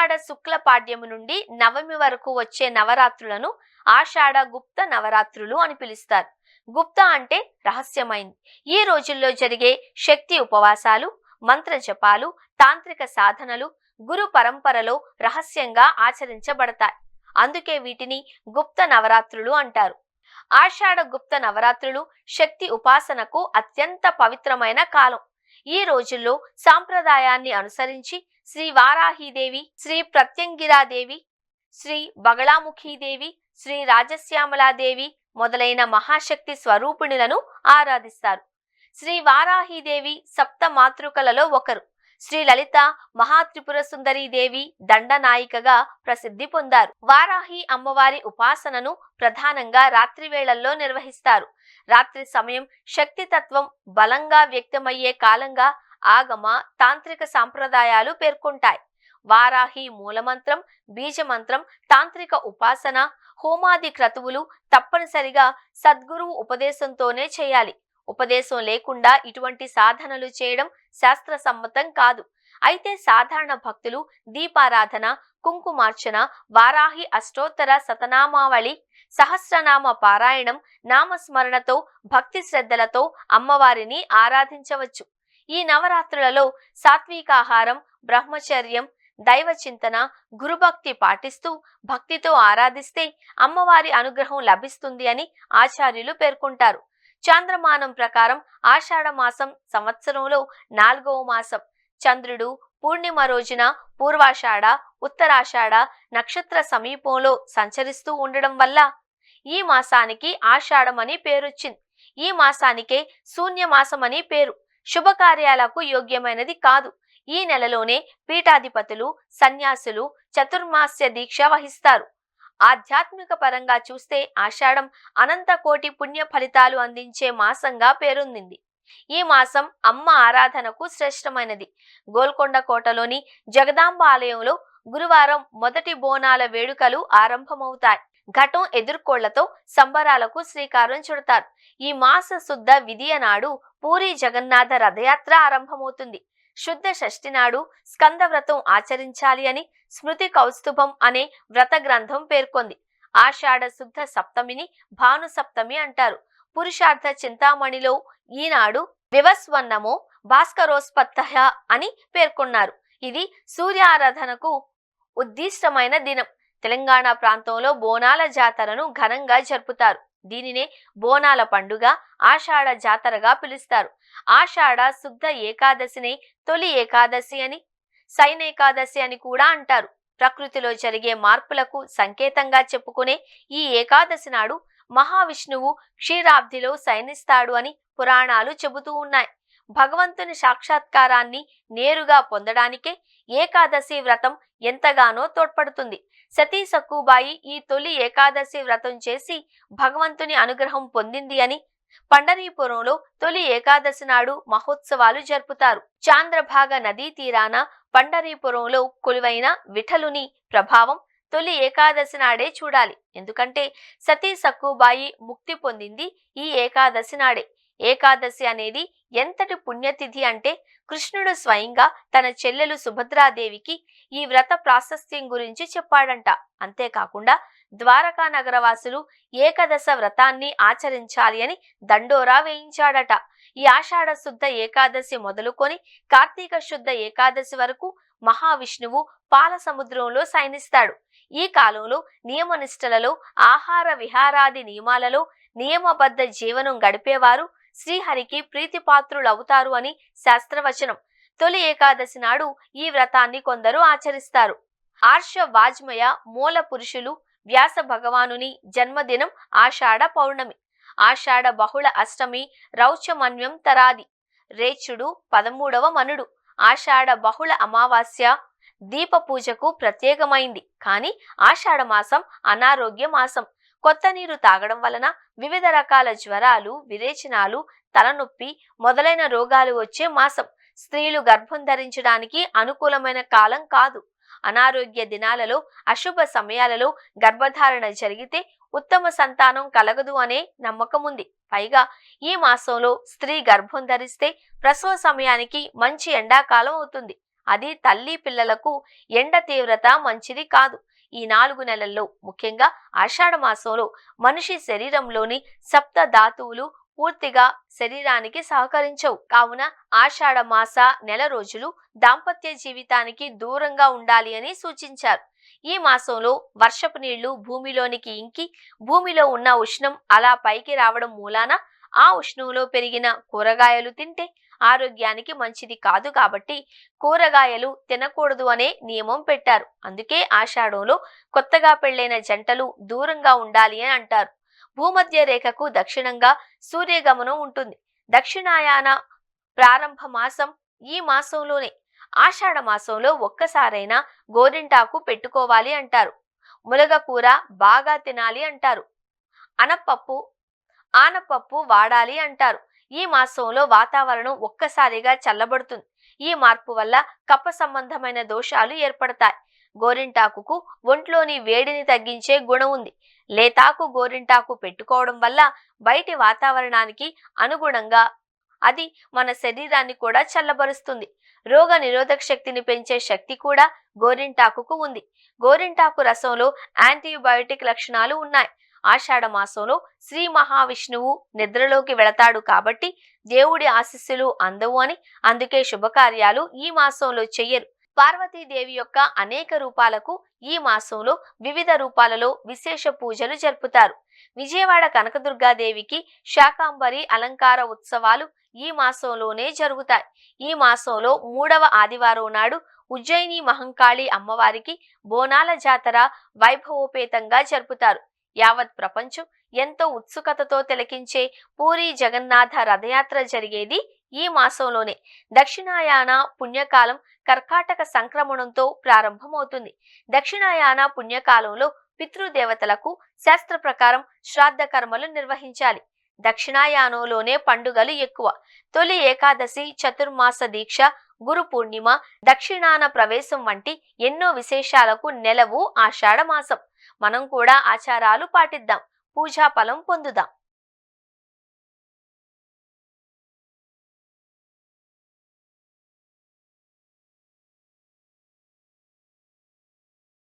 ఆషాఢ శుక్ల పాడ్యము నుండి నవమి వరకు వచ్చే నవరాత్రులను ఆషాఢ గుప్త నవరాత్రులు అని పిలుస్తారు. గుప్త అంటే రహస్యమైంది. ఈ రోజుల్లో జరిగే శక్తి ఉపవాసాలు, మంత్ర జపాలు, తాంత్రిక సాధనలు గురు పరంపరలో రహస్యంగా ఆచరించబడతాయి. అందుకే వీటిని గుప్త నవరాత్రులు అంటారు. ఆషాఢ గుప్త నవరాత్రులు శక్తి ఉపాసనకు అత్యంత పవిత్రమైన కాలం. ఈ రోజుల్లో సాంప్రదాయాన్ని అనుసరించి శ్రీ వారాహీదేవి, శ్రీ ప్రత్యంగిరాదేవి, శ్రీ బగళాముఖీదేవి, శ్రీ రాజశ్యామలాదేవి మొదలైన మహాశక్తి స్వరూపిణులను ఆరాధిస్తారు. శ్రీ వారాహీదేవి సప్త మాతృకలలో ఒకరు. శ్రీ లలిత మహాత్రిపుర సుందరీదేవి దండనాయికగా ప్రసిద్ధి పొందారు. వారాహి అమ్మవారి ఉపాసనను ప్రధానంగా రాత్రి వేళల్లో నిర్వహిస్తారు. రాత్రి సమయం శక్తి తత్వం బలంగా వ్యక్తమయ్యే కాలంగా ఆగమ తాంత్రిక సాంప్రదాయాలు పేర్కొంటాయి. వారాహి మూలమంత్రం, బీజమంత్రం, తాంత్రిక ఉపాసన, హోమాది క్రతువులు తప్పనిసరిగా సద్గురువు ఉపదేశంతోనే చేయాలి. ఉపదేశం లేకుండా ఇటువంటి సాధనలు చేయడం శాస్త్ర సమ్మతం కాదు. అయితే సాధారణ భక్తులు దీపారాధన, కుంకుమార్చన, వారాహి అష్టోత్తర శతనామావళి, సహస్రనామ పారాయణం, నామస్మరణతో భక్తి శ్రద్ధలతో అమ్మవారిని ఆరాధించవచ్చు. ఈ నవరాత్రులలో సాత్వికాహారం, బ్రహ్మచర్యం, దైవ చింతన, గురుభక్తి పాటిస్తూ భక్తితో ఆరాధిస్తే అమ్మవారి అనుగ్రహం లభిస్తుంది అని ఆచార్యులు పేర్కొంటారు. చాంద్రమానం ప్రకారం ఆషాఢ మాసం సంవత్సరంలో 4వ మాసం. చంద్రుడు పూర్ణిమ రోజున పూర్వాషాఢ, ఉత్తరాషాఢ నక్షత్ర సమీపంలో సంచరిస్తూ ఉండడం వల్ల ఈ మాసానికి ఆషాఢమని పేరొచ్చింది. ఈ మాసానికే శూన్యమాసమని పేరు. శుభకార్యాలకు యోగ్యమైనది కాదు. ఈ నెలలోనే పీఠాధిపతులు, సన్యాసులు చతుర్మాస్య దీక్ష వహిస్తారు. ఆధ్యాత్మిక పరంగా చూస్తే ఆషాఢం అనంత కోటి పుణ్య ఫలితాలు అందించే మాసంగా పేరొందింది. ఈ మాసం అమ్మ ఆరాధనకు శ్రేష్టమైనది. గోల్కొండ కోటలోని జగదాంబ ఆలయంలో గురువారం మొదటి బోనాల వేడుకలు ఆరంభమవుతాయి. ఘటం ఎదుర్కోళ్లతో సంబరాలకు శ్రీకారం చుడతారు. ఈ మాస శుద్ధ విధియ నాడు పూరి జగన్నాథ రథయాత్ర ఆరంభమవుతుంది. శుద్ధ షష్ఠి నాడు స్కంద వ్రతం ఆచరించాలి అని స్మృతి కౌస్తుభం అనే వ్రత గ్రంథం పేర్కొంది. ఆషాఢ శుద్ధ సప్తమిని భాను సప్తమి అంటారు. పురుషార్థ చింతామణిలో ఈనాడు వివస్వన్నమో భాస్కరోస్పత్తః అని పేర్కొన్నారు. ఇది సూర్య ఆరాధనకు ఉద్దిష్టమైన దినం. తెలంగాణ ప్రాంతంలో బోనాల జాతరను ఘనంగా జరుపుతారు. దీనినే బోనాల పండుగ, ఆషాఢ జాతరగా పిలుస్తారు. ఆషాఢ శుద్ధ ఏకాదశిని తొలి ఏకాదశి అని, సైనేకాదశి అని కూడా అంటారు. ప్రకృతిలో జరిగే మార్పులకు సంకేతంగా చెప్పుకునే ఈ ఏకాదశి నాడు మహావిష్ణువు క్షీరాబ్దిలో శయనిస్తాడు అని పురాణాలు చెబుతూ ఉన్నాయి. భగవంతుని సాక్షాత్కారాన్ని నేరుగా పొందడానికే ఏకాదశి వ్రతం ఎంతగానో తోడ్పడుతుంది. సతీ సక్కుబాయి ఈ తొలి ఏకాదశి వ్రతం చేసి భగవంతుని అనుగ్రహం పొందింది అని పండరీపురంలో తొలి ఏకాదశి నాడు మహోత్సవాలు జరుపుతారు. చాంద్రభాగ నదీ తీరాన పండరీపురంలో కొలువైన విఠలుని ప్రభావం తొలి ఏకాదశి నాడే చూడాలి. ఎందుకంటే సతీ సక్కుబాయి ముక్తి పొందింది ఈ ఏకాదశి నాడే. ఏకాదశి అనేది ఎంతటి పుణ్యతిథి అంటే కృష్ణుడు స్వయంగా తన చెల్లెలు సుభద్రాదేవికి ఈ వ్రత ప్రాశస్త్యం గురించి చెప్పాడంట. అంతేకాకుండా ద్వారకా నగరవాసులు ఏకాదశ వ్రతాన్ని ఆచరించాలి అని దండోరా వేయించాడట. ఈ ఆషాఢ శుద్ధ ఏకాదశి మొదలుకొని కార్తీక శుద్ధ ఏకాదశి వరకు మహావిష్ణువు పాల సముద్రంలో శయనిస్తాడు. ఈ కాలంలో నియమనిష్టలలో, ఆహార విహారాది నియమాలలో నియమబద్ధ జీవనం గడిపేవారు శ్రీహరికి ప్రీతిపాత్రులవుతారు అని శాస్త్రవచనం. తొలి ఏకాదశి నాడు ఈ వ్రతాన్ని కొందరు ఆచరిస్తారు. ఆర్ష వాజ్మయ మూల పురుషులు వ్యాస భగవానుని జన్మదినం ఆషాఢ పౌర్ణమి. ఆషాఢ బహుళ అష్టమి రౌచమన్యం తరాది. రేచుడు 13వ మనుడు. ఆషాఢ బహుళ అమావాస్య దీప పూజకు ప్రత్యేకమైంది. కానీ ఆషాఢ మాసం అనారోగ్య మాసం. కొత్త నీరు తాగడం వలన వివిధ రకాల జ్వరాలు, విరేచనాలు, తలనొప్పి మొదలైన రోగాలు వచ్చే మాసం. స్త్రీలు గర్భం ధరించడానికి అనుకూలమైన కాలం కాదు. అనారోగ్య దినాలలో, అశుభ సమయాలలో గర్భధారణ జరిగితే ఉత్తమ సంతానం కలగదు అనే నమ్మకం ఉంది. పైగా ఈ మాసంలో స్త్రీ గర్భం ధరిస్తే ప్రసవ సమయానికి మంచి ఎండాకాలం అవుతుంది. అది తల్లి పిల్లలకు ఎండ తీవ్రత మంచిది కాదు. ఈ 4 నెలల్లో ముఖ్యంగా ఆషాఢ మాసంలో మనిషి శరీరంలోని సప్త ధాతువులు పూర్తిగా శరీరానికి సహకరించవు. కావున ఆషాఢ మాస నెల రోజులు దాంపత్య జీవితానికి దూరంగా ఉండాలి అని సూచించారు. ఈ మాసంలో వర్షపు నీళ్లు భూమిలోనికి ఇంకి భూమిలో ఉన్న ఉష్ణం అలా పైకి రావడం మూలాన ఆ ఉష్ణంలో పెరిగిన కూరగాయలు తింటే ఆరోగ్యానికి మంచిది కాదు కాబట్టి కూరగాయలు తినకూడదు అనే నియమం పెట్టారు. అందుకే ఆషాఢంలో కొత్తగా పెళ్లైన జంటలు దూరంగా ఉండాలి అని అంటారు. భూమధ్య రేఖకు దక్షిణంగా సూర్యగమనం ఉంటుంది. దక్షిణాయాన ప్రారంభ మాసం ఈ మాసంలోనే. ఆషాఢ మాసంలో ఒక్కసారైనా గోరింటాకు పెట్టుకోవాలి అంటారు. ములగ కూర బాగా తినాలి అంటారు. ఆనపప్పు వాడాలి అంటారు. ఈ మాసంలో వాతావరణం ఒక్కసారిగా చల్లబడుతుంది. ఈ మార్పు వల్ల కఫ సంబంధమైన దోషాలు ఏర్పడతాయి. గోరింటాకుకు ఒంట్లోని వేడిని తగ్గించే గుణం ఉంది. లేతాకు గోరింటాకు పెట్టుకోవడం వల్ల బయటి వాతావరణానికి అనుగుణంగా అది మన శరీరాన్ని కూడా చల్లబరుస్తుంది. రోగ నిరోధక శక్తిని పెంచే శక్తి కూడా గోరింటాకుకు ఉంది. గోరింటాకు రసంలో యాంటీబయోటిక్ లక్షణాలు ఉన్నాయి. ఆషాఢ మాసంలో శ్రీ మహావిష్ణువు నిద్రలోకి వెళతాడు కాబట్టి దేవుడి ఆశీస్సులు అందవు అని, అందుకే శుభకార్యాలు ఈ మాసంలో చెయ్యరు. పార్వతీదేవి యొక్క అనేక రూపాలకు ఈ మాసంలో వివిధ రూపాలలో విశేష పూజలు జరుపుతారు. విజయవాడ కనకదుర్గాదేవికి శాకాంబరి అలంకార ఉత్సవాలు ఈ మాసంలోనే జరుగుతాయి. ఈ మాసంలో 3వ ఆదివారం నాడు ఉజ్జయిని మహంకాళి అమ్మవారికి బోనాల జాతర వైభవోపేతంగా జరుపుతారు. యావత్ ప్రపంచం ఎంతో ఉత్సుకతతో తిలకించే పూరి జగన్నాథ రథయాత్ర జరిగేది ఈ మాసంలోనే. దక్షిణాయాన పుణ్యకాలం కర్కాటక సంక్రమణంతో ప్రారంభమవుతుంది. దక్షిణాయాన పుణ్యకాలంలో పితృదేవతలకు శాస్త్ర ప్రకారం శ్రాద్ధ కర్మలు నిర్వహించాలి. దక్షిణాయానంలోనే పండుగలు ఎక్కువ. తొలి ఏకాదశి, చతుర్మాస దీక్ష, గురు పూర్ణిమ, దక్షిణాన ప్రవేశం వంటి ఎన్నో విశేషాలకు నెలవు ఆషాఢ మాసం. మనం కూడా ఆచారాలు పాటిద్దాం, పూజా ఫలం పొందుదాం.